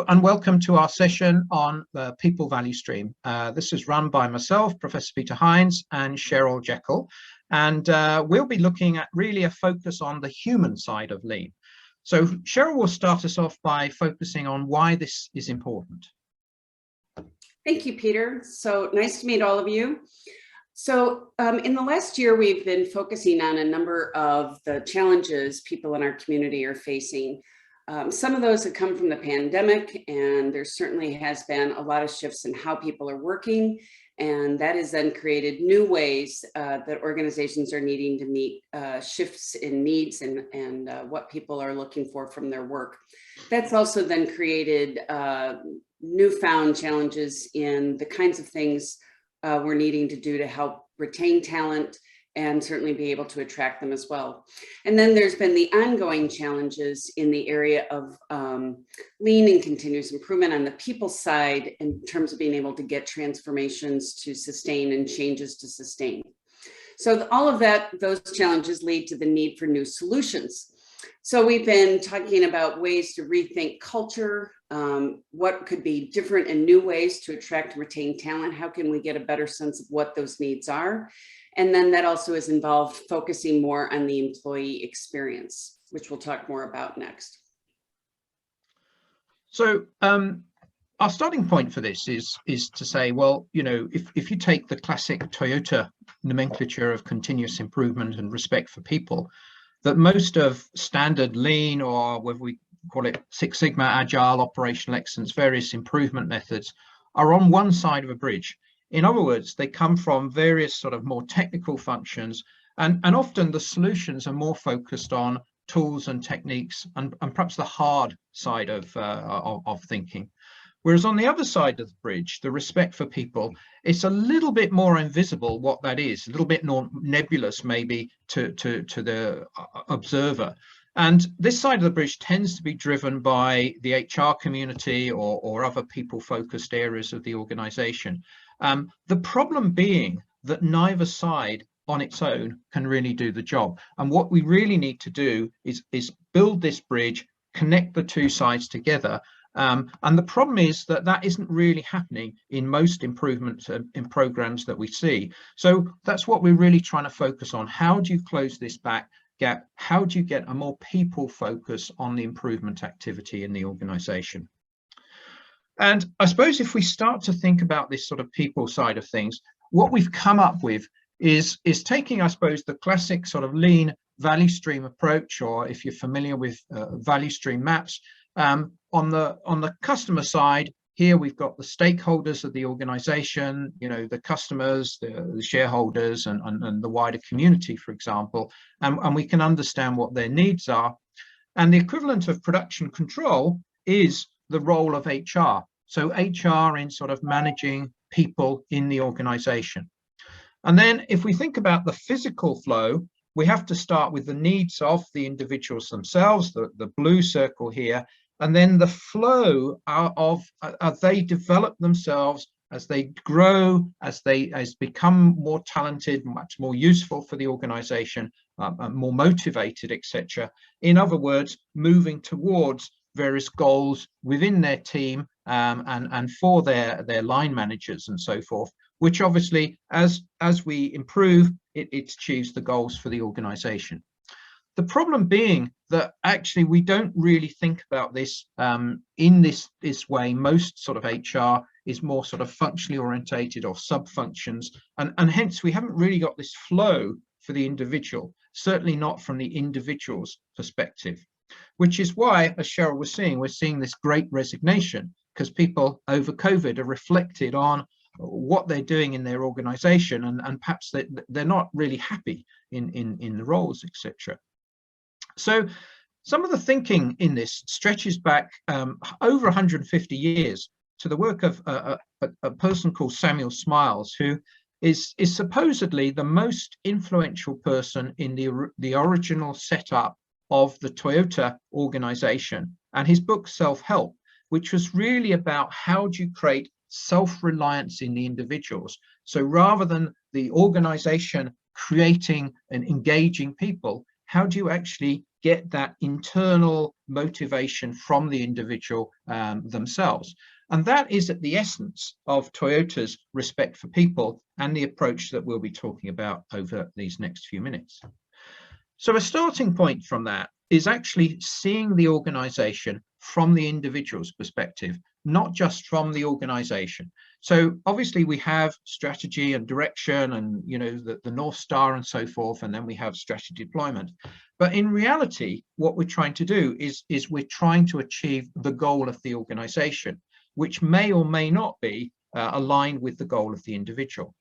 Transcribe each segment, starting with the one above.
Hello and welcome to our session on the People Value Stream. This is run by myself, Professor Peter Hines, and Cheryl Jekyll, and we'll be looking at really a focus on the human side of Lean. So Cheryl will start us off by focusing on why this is important. Thank you, Peter. So nice to meet all of you. So in the last year, we've been focusing on a number of the challenges people in our community are facing. Some of those have come from the pandemic, and there certainly has been a lot of shifts in how people are working, and that has then created new ways that organizations are needing to meet shifts in needs and what people are looking for from their work. That's also then created newfound challenges in the kinds of things we're needing to do to help retain talent and certainly be able to attract them as well. And then there's been the ongoing challenges in the area of lean and continuous improvement on the people side in terms of being able to get transformations to sustain and changes to sustain. So all of that, those challenges lead to the need for new solutions. So we've been talking about ways to rethink culture, what could be different and new ways to attract and retain talent. How can we get a better sense of what those needs are? And then that also has involved focusing more on the employee experience, which we'll talk more about next. So our starting point for this is to say, well, you know, if you take the classic Toyota nomenclature of continuous improvement and respect for people, that most of standard lean, or whether we call it Six Sigma, agile, operational excellence, various improvement methods, are on one side of a bridge. In other words, they come from various sort of more technical functions, and often the solutions are more focused on tools and techniques and perhaps the hard side of thinking. Whereas on the other side of the bridge, the respect for people, it's a little bit more invisible what that is, a little bit more nebulous maybe to the observer. And this side of the bridge tends to be driven by the HR community or other people-focused areas of the organization. The problem being that neither side on its own can really do the job. And what we really need to do is build this bridge, connect the two sides together. And the problem is that isn't really happening in most improvements in programs that we see. So that's what we're really trying to focus on. How do you close this gap? How do you get a more people focus on the improvement activity in the organization? And I suppose if we start to think about this sort of people side of things, what we've come up with is taking, I suppose, the classic sort of lean value stream approach, or if you're familiar with value stream maps, on the customer side, here we've got the stakeholders of the organization, you know, the customers, the shareholders, and the wider community, for example, and we can understand what their needs are. And the equivalent of production control is the role of HR. So HR in sort of managing people in the organization. And then if we think about the physical flow, we have to start with the needs of the individuals themselves, the blue circle here, and then the flow as they develop themselves, as they grow, as become more talented, much more useful for the organization, more motivated, etc. In other words, moving towards various goals within their team and for their line managers and so forth, which obviously as we improve, it achieves the goals for the organization. The problem being that actually we don't really think about this in this way. Most sort of HR is more sort of functionally orientated or sub-functions, and hence we haven't really got this flow for the individual, certainly not from the individual's perspective. Which is why, as Cheryl was saying, we're seeing this great resignation, because people over COVID are reflected on what they're doing in their organization, and perhaps they're not really happy in the roles, etc. So some of the thinking in this stretches back over 150 years to the work of a person called Samuel Smiles, who is supposedly the most influential person in the original setup of the Toyota organization, and his book Self-Help, which was really about how do you create self-reliance in the individuals. So rather than the organization creating and engaging people, how do you actually get that internal motivation from the individual themselves? And that is at the essence of Toyota's respect for people and the approach that we'll be talking about over these next few minutes. So a starting point from that is actually seeing the organization from the individual's perspective, not just from the organization. So obviously we have strategy and direction and, you know, the North Star and so forth, and then we have strategy deployment. But in reality, what we're trying to do is we're trying to achieve the goal of the organization, which may or may not be aligned with the goal of the individual.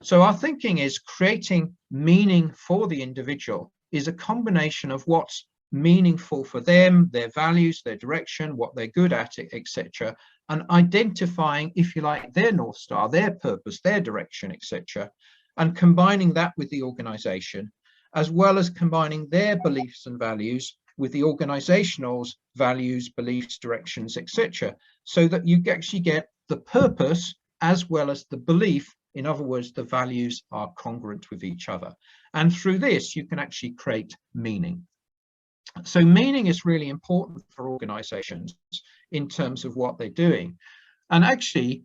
So our thinking is creating meaning for the individual is a combination of what's meaningful for them, their values, their direction, what they're good at, etc., and identifying, if you like, their North Star, their purpose, their direction, etc., and combining that with the organization, as well as combining their beliefs and values with the organizational's values, beliefs, directions, etc., so that you actually get the purpose as well as the belief. In other words, the values are congruent with each other. And through this, you can actually create meaning. So meaning is really important for organizations in terms of what they're doing. And actually,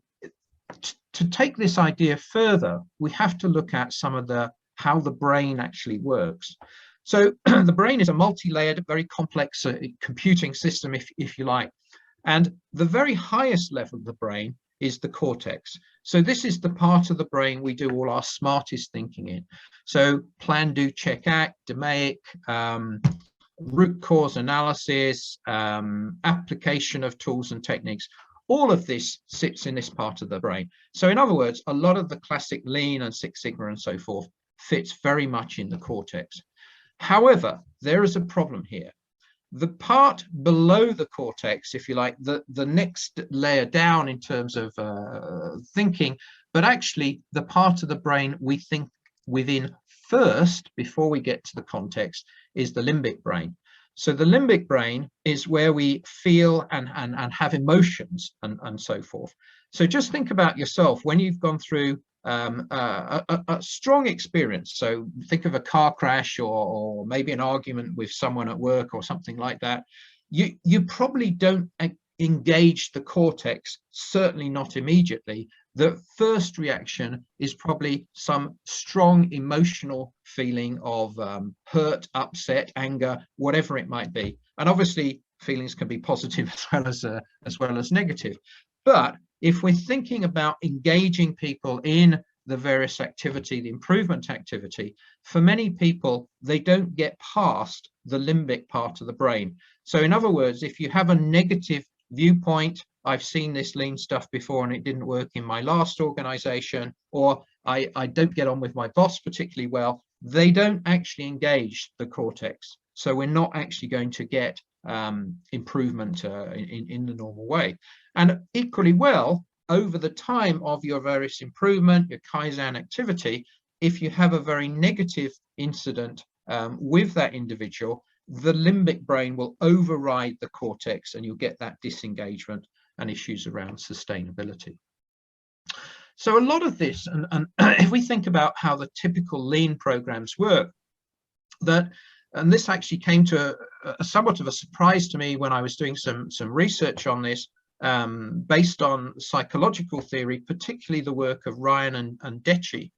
to take this idea further, we have to look at some of how the brain actually works. So the brain is a multi-layered, very complex computing system, if you like. And the very highest level of the brain is the cortex. So this is the part of the brain we do all our smartest thinking in. So plan, do, check, act, DMAIC, root cause analysis, application of tools and techniques. All of this sits in this part of the brain. So in other words, a lot of the classic Lean and Six Sigma and so forth fits very much in the cortex. However, there is a problem here. The part below the cortex, if you like, the next layer down in terms of thinking, but actually the part of the brain we think within first, before we get to the context, is the limbic brain. So the limbic brain is where we feel and have emotions and so forth. So just think about yourself when you've gone through a strong experience. So think of a car crash or maybe an argument with someone at work or something like that. You probably don't engage the cortex, certainly not immediately. The first reaction is probably some strong emotional feeling of hurt, upset, anger, whatever it might be. And obviously feelings can be positive as well as negative. But if we're thinking about engaging people in the various activity, the improvement activity, for many people, they don't get past the limbic part of the brain. So in other words, if you have a negative viewpoint, I've seen this Lean stuff before and it didn't work in my last organization, or I don't get on with my boss particularly well, they don't actually engage the cortex. So we're not actually going to get improvement in the normal way. And equally well, over the time of your various improvement, your Kaizen activity, if you have a very negative incident with that individual, the limbic brain will override the cortex and you'll get that disengagement and issues around sustainability. So a lot of this, and if we think about how the typical Lean programs work, and this actually came to a somewhat of a surprise to me when I was doing some research on this, based on psychological theory, particularly the work of Ryan and Deci.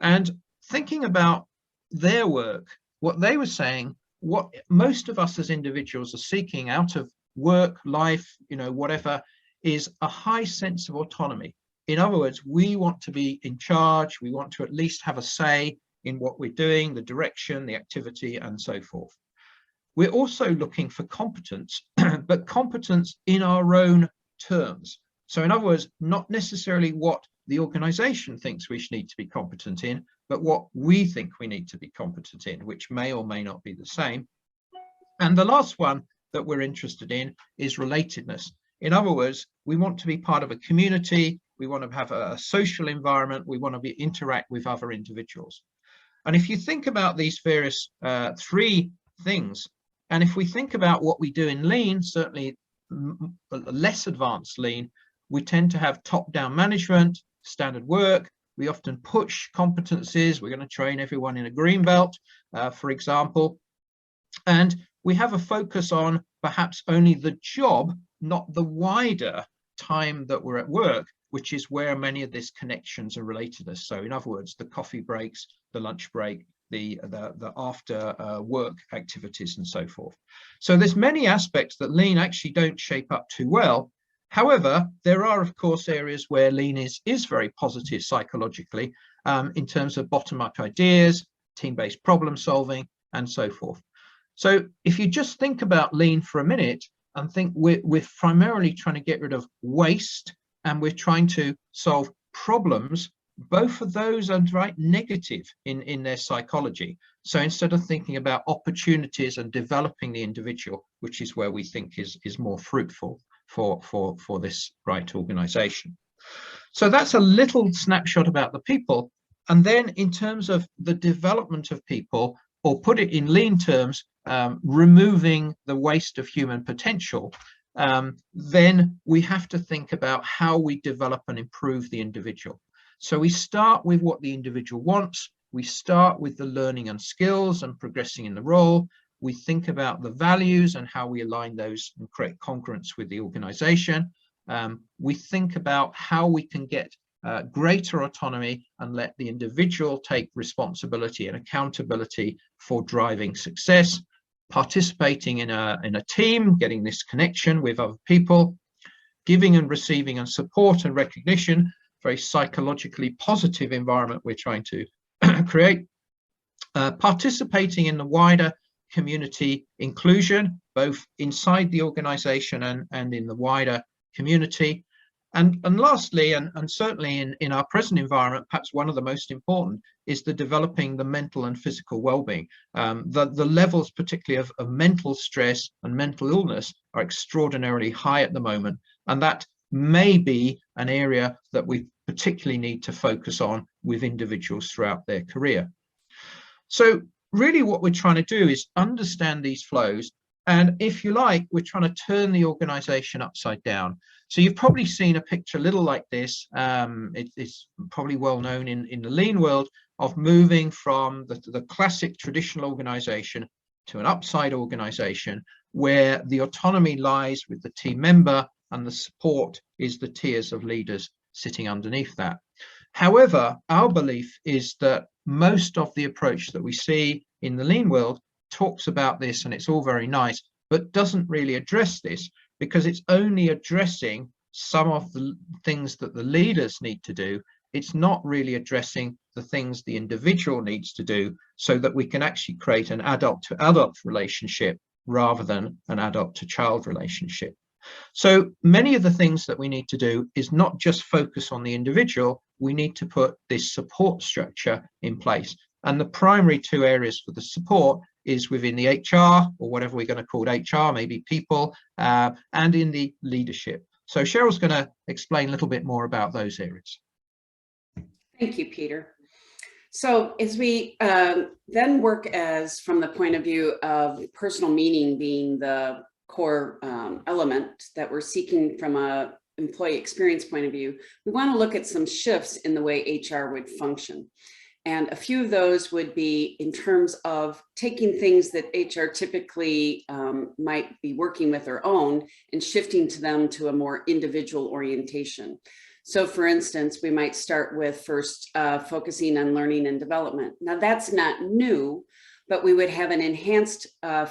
And thinking about their work, what they were saying, what most of us as individuals are seeking out of work, life, whatever, is a high sense of autonomy. In other words, we want to be in charge. We want to at least have a say in what we're doing, the direction, the activity, and so forth. We're also looking for competence, but competence in our own terms. So in other words, not necessarily what the organization thinks we need to be competent in, but what we think we need to be competent in, which may or may not be the same. And the last one that we're interested in is relatedness. In other words, we want to be part of a community. We want to have a social environment. We want to interact with other individuals. And if you think about these various three things, and if we think about what we do in Lean, certainly less advanced Lean, we tend to have top-down management, standard work. We often push competencies. We're going to train everyone in a green belt, for example. And we have a focus on perhaps only the job, not the wider time that we're at work, which is where many of these connections are relatedness. So in other words, the coffee breaks, the lunch break, the after work activities and so forth. So there's many aspects that lean actually don't shape up too well. However, there are, of course, areas where lean is very positive psychologically in terms of bottom-up ideas, team-based problem solving, and so forth. So if you just think about lean for a minute and think we're primarily trying to get rid of waste and we're trying to solve problems, both of those are right negative in their psychology. So instead of thinking about opportunities and developing the individual, which is where we think is more fruitful for this right organization. So that's a little snapshot about the people. And then in terms of the development of people, or put it in lean terms, removing the waste of human potential, then we have to think about how we develop and improve the individual. So we start with what the individual wants. We start with the learning and skills and progressing in the role. We think about the values and how we align those and create congruence with the organization. We think about how we can get greater autonomy and let the individual take responsibility and accountability for driving success, participating in a team, getting this connection with other people, giving and receiving and support and recognition, very psychologically positive environment we're trying to create, participating in the wider community inclusion, both inside the organization and in the wider community. And lastly, and certainly in our present environment, perhaps one of the most important is the developing the mental and physical well-being. The levels, particularly of mental stress and mental illness, are extraordinarily high at the moment. And that may be an area that we particularly need to focus on with individuals throughout their career. So really what we're trying to do is understand these flows. And if you like, we're trying to turn the organization upside down. So you've probably seen a picture a little like this. It's probably well known in the lean world of moving from the classic traditional organization to an upside organization where the autonomy lies with the team member and the support is the tiers of leaders sitting underneath that. However, our belief is that most of the approach that we see in the lean world talks about this, and it's all very nice, but doesn't really address this because it's only addressing some of the things that the leaders need to do. It's not really addressing the things the individual needs to do so that we can actually create an adult to adult relationship rather than an adult to child relationship. So many of the things that we need to do is not just focus on the individual, we need to put this support structure in place. And the primary two areas for the support is within the HR, or whatever we're going to call HR, maybe people, and in the leadership. So Cheryl's going to explain a little bit more about those areas. Thank you, Peter. So as we then work as from the point of view of personal meaning being the core element that we're seeking from a employee experience point of view, we want to look at some shifts in the way HR would function. And a few of those would be in terms of taking things that HR typically might be working with or own and shifting to them to a more individual orientation. So for instance, we might start with first focusing on learning and development. Now that's not new, but we would have an enhanced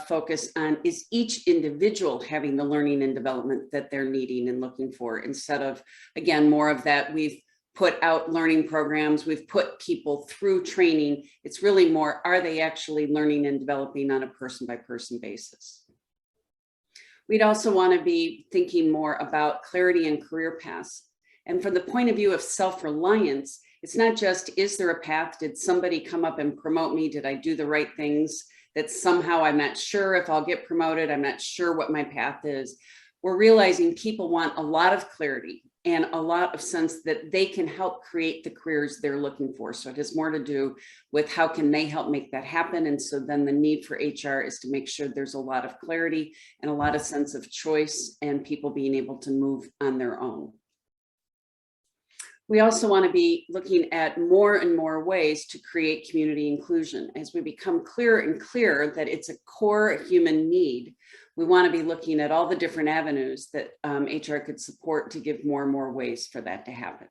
focus on is each individual having the learning and development that they're needing and looking for, instead of, again, more of that we've put out learning programs, we've put people through training. It's really more, are they actually learning and developing on a person by person basis? We'd also want to be thinking more about clarity and career paths. And from the point of view of self-reliance, it's not just, is there a path? Did somebody come up and promote me? Did I do the right things? That somehow I'm not sure if I'll get promoted. I'm not sure what my path is. We're realizing people want a lot of clarity and a lot of sense that they can help create the careers they're looking for. So it has more to do with how can they help make that happen. And so then the need for HR is to make sure there's a lot of clarity and a lot of sense of choice and people being able to move on their own. We also want to be looking at more and more ways to create community inclusion. As we become clearer and clearer that it's a core human need, we want to be looking at all the different avenues that HR could support to give more and more ways for that to happen.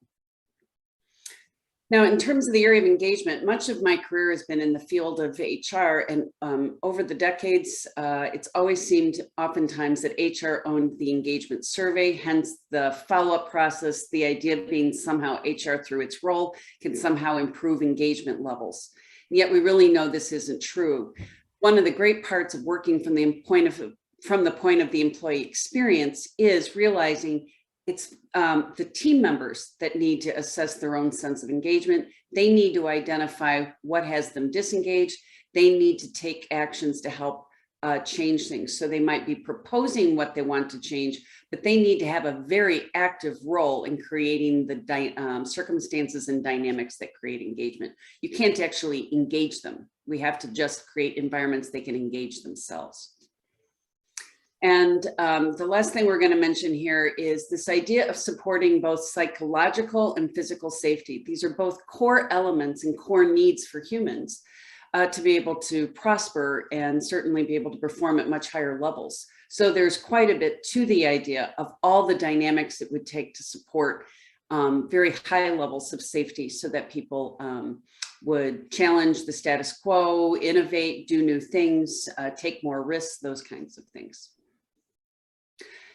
Now, in terms of the area of engagement, much of my career has been in the field of HR, and over the decades, it's always seemed oftentimes that HR owned the engagement survey, hence the follow-up process, the idea being somehow HR through its role can somehow improve engagement levels. And yet we really know this isn't true. One of the great parts of working from the point of the employee experience is realizing it's the team members that need to assess their own sense of engagement. They need to identify what has them disengaged. They need to take actions to help change things. So they might be proposing what they want to change, but they need to have a very active role in creating the circumstances and dynamics that create engagement. You can't actually engage them. We have to just create environments they can engage themselves. And the last thing we're going to mention here is this idea of supporting both psychological and physical safety. These are both core elements and core needs for humans to be able to prosper and certainly be able to perform at much higher levels. So there's quite a bit to the idea of all the dynamics it would take to support very high levels of safety so that people would challenge the status quo, innovate, do new things, take more risks, those kinds of things.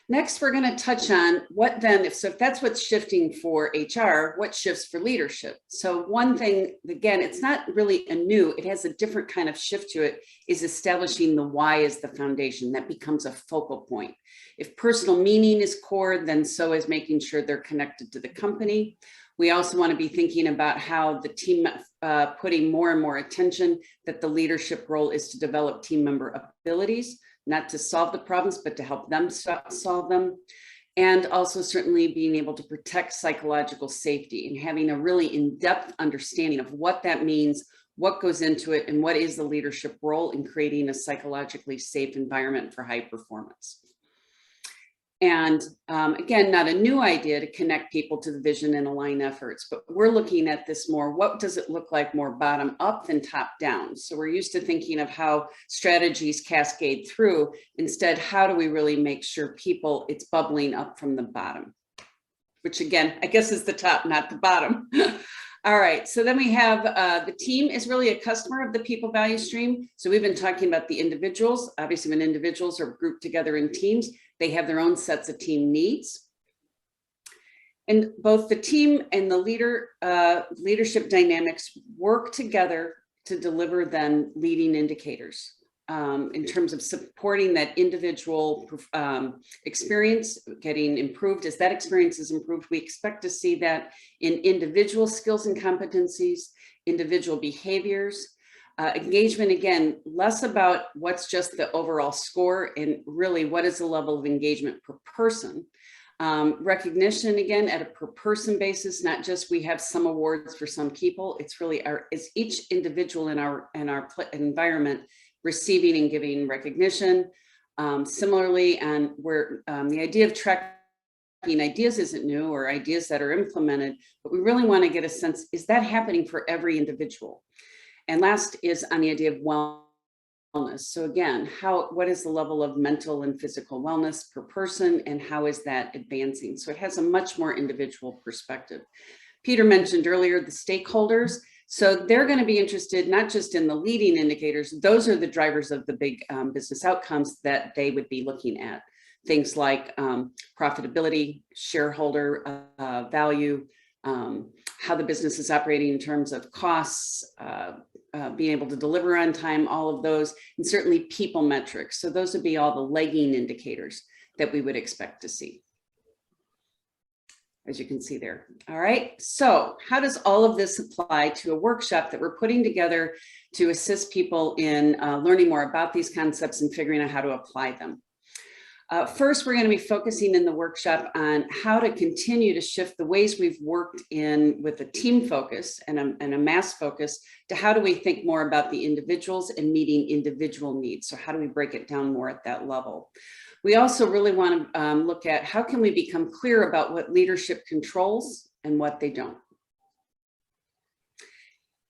Next, we're going to touch on what then, if that's what's shifting for HR, what shifts for leadership. So one thing, again, it's not really a new, it has a different kind of shift to it, is establishing the why as the foundation. That becomes a focal point. If personal meaning is core, then so is making sure they're connected to the company. We also want to be thinking about how the team, putting more and more attention that the leadership role is to develop team member abilities, not to solve the problems, but to help them solve them. And also certainly being able to protect psychological safety and having a really in-depth understanding of what that means, what goes into it, and what is the leadership role in creating a psychologically safe environment for high performance. And again, not a new idea to connect people to the vision and align efforts, but we're looking at this more, what does it look like more bottom up than top down? So we're used to thinking of how strategies cascade through. Instead, how do we really make sure people, it's bubbling up from the bottom? Which again, I guess is the top, not the bottom. All right, so then we have the team is really a customer of the people value stream. So we've been talking about the individuals. Obviously, when individuals are grouped together in teams, they have their own sets of team needs. And both the team and the leadership dynamics work together to deliver then leading indicators in terms of supporting that individual experience getting improved. As that experience is improved, we expect to see that in individual skills and competencies, individual behaviors, engagement, again, less about what's just the overall score and really what is the level of engagement per person. Recognition, again, at a per person basis, not just we have some awards for some people, it's really is each individual in our environment receiving and giving recognition. Similarly, and where the idea of tracking ideas isn't new or ideas that are implemented, but we really want to get a sense, is that happening for every individual? And last is on the idea of wellness. So again, what is the level of mental and physical wellness per person and how is that advancing? So it has a much more individual perspective. Peter mentioned earlier the stakeholders. So they're going to be interested not just in the leading indicators, those are the drivers of the big business outcomes that they would be looking at. Things like profitability, shareholder value, how the business is operating in terms of costs, being able to deliver on time, all of those, and certainly people metrics. So those would be all the lagging indicators that we would expect to see, as you can see there. All right, so how does all of this apply to a workshop that we're putting together to assist people in learning more about these concepts and figuring out how to apply them? First, we're going to be focusing in the workshop on how to continue to shift the ways we've worked in with a team focus and a mass focus to how do we think more about the individuals and meeting individual needs. So how do we break it down more at that level? We also really want to look at how can we become clear about what leadership controls and what they don't.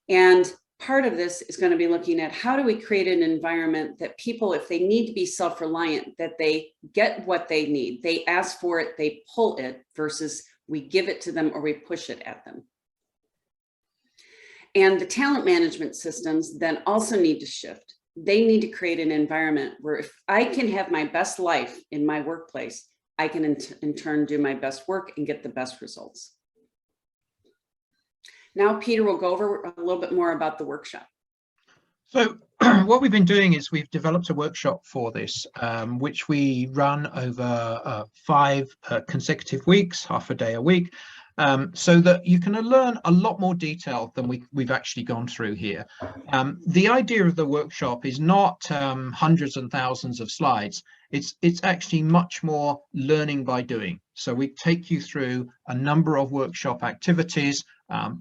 And part of this is going to be looking at how do we create an environment that people, if they need to be self-reliant, that they get what they need. They ask for it, they pull it, versus we give it to them or we push it at them. And the talent management systems then also need to shift. They need to create an environment where if I can have my best life in my workplace, I can in turn do my best work and get the best results. Now, Peter will go over a little bit more about the workshop. So what we've been doing is we've developed a workshop for this, which we run over 5 consecutive weeks, half a day a week, so that you can learn a lot more detail than we've actually gone through here. The idea of the workshop is not hundreds and thousands of slides. It's actually much more learning by doing. So we take you through a number of workshop activities.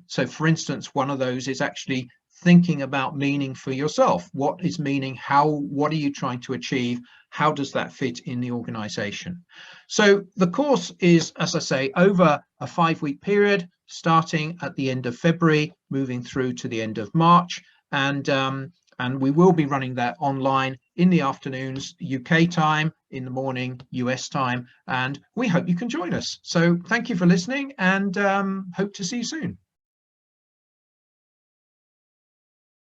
So for instance, one of those is actually thinking about meaning for yourself. What is meaning? What are you trying to achieve? How does that fit in the organization? So the course is, as I say, over a 5-week period, starting at the end of February, moving through to the end of March. And we will be running that online in the afternoons, UK time, in the morning, US time. And we hope you can join us. So thank you for listening, and hope to see you soon.